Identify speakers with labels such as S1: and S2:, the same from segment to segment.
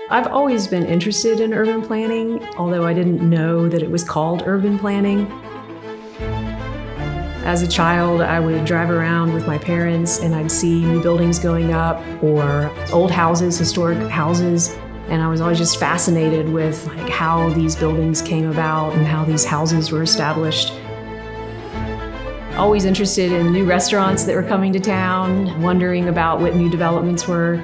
S1: I've always been interested in urban planning, although I didn't know that it was called urban planning. As a child, I would drive around with my parents and I'd see new buildings going up or old houses, historic houses, and I was always just fascinated with how these buildings came about and how these houses were established. Always interested in new restaurants that were coming to town, wondering about what new developments were.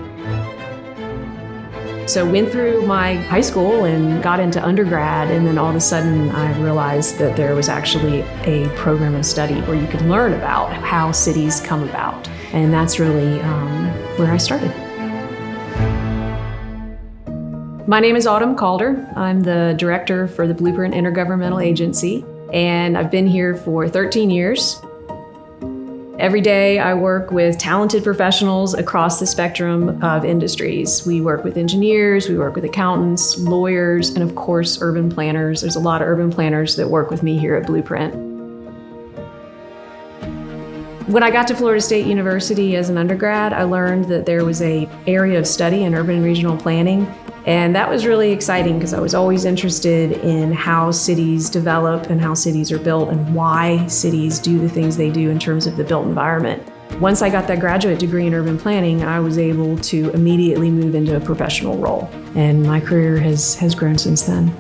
S1: So went through my high school and got into undergrad, and then all of a sudden I realized that there was actually a program of study where you could learn about how cities come about. And that's really where I started. My name is Calder. I'm the director for the Blueprint Intergovernmental Agency, and I've been here for 13 years. Every day I work with talented professionals across the spectrum of industries. We work with engineers, we work with accountants, lawyers, and of course, urban planners. There's a lot of urban planners that work with me here at Blueprint. When I got to Florida State University as an undergrad, I learned that there was an area of study in urban and regional planning. And that was really exciting because I was always interested in how cities develop and how cities are built and why cities do the things they do in terms of the built environment. Once I got that graduate degree in urban planning, I was able to immediately move into a professional role. And my career has grown since then.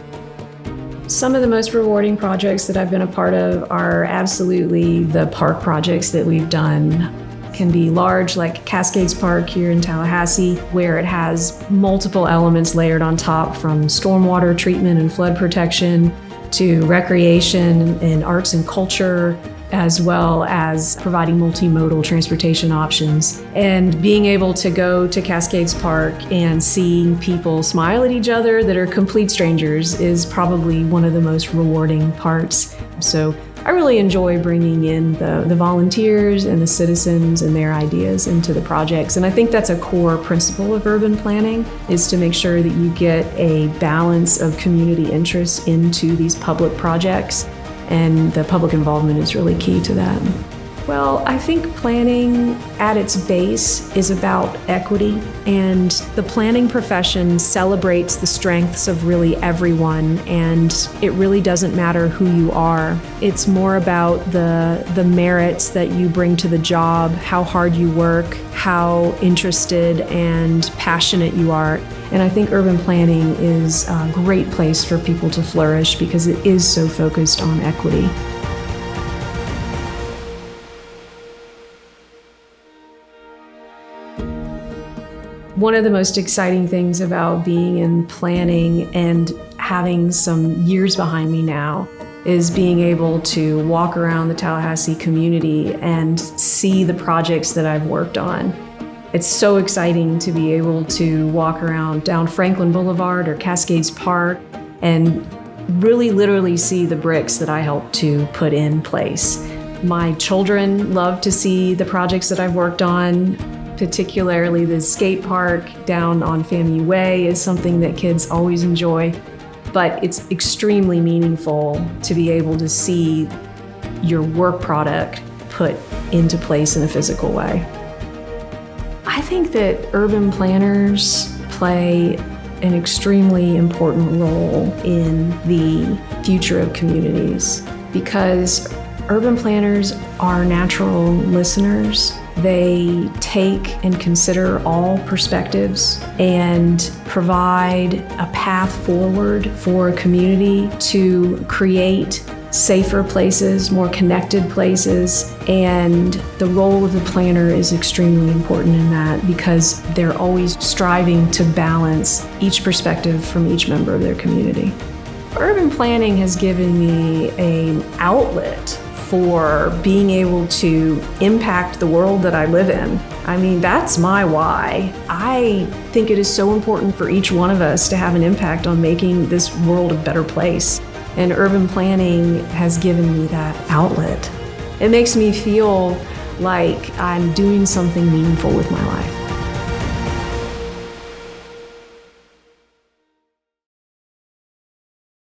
S1: Some of the most rewarding projects that I've been a part of are absolutely the park projects that we've done. Can be large, like Cascades Park here in Tallahassee, where it has multiple elements layered on top, from stormwater treatment and flood protection to recreation and arts and culture, as well as providing multimodal transportation options. And being able to go to Cascades Park and seeing people smile at each other that are complete strangers is probably one of the most rewarding parts. So I really enjoy bringing in the volunteers and the citizens and their ideas into the projects. And I think that's a core principle of urban planning, is to make sure that you get a balance of community interests into these public projects. And the public involvement is really key to that. Well, I think planning at its base is about equity, and the planning profession celebrates the strengths of really everyone, and it really doesn't matter who you are. It's more about the merits that you bring to the job, how hard you work, how interested and passionate you are. And I think urban planning is a great place for people to flourish because it is so focused on equity. One of the most exciting things about being in planning and having some years behind me now is being able to walk around the Tallahassee community and see the projects that I've worked on. It's so exciting to be able to walk around down Franklin Boulevard or Cascades Park and really literally see the bricks that I helped to put in place. My children love to see the projects that I've worked on. Particularly the skate park down on FAMU Way is something that kids always enjoy, but it's extremely meaningful to be able to see your work product put into place in a physical way. I think that urban planners play an extremely important role in the future of communities because urban planners are natural listeners. They take and consider all perspectives and provide a path forward for a community to create safer places, more connected places. And the role of the planner is extremely important in that because they're always striving to balance each perspective from each member of their community. Urban planning has given me an outlet for being able to impact the world that I live in. I mean, that's my why. I think it is so important for each one of us to have an impact on making this world a better place. And urban planning has given me that outlet. It makes me feel like I'm doing something meaningful with my life.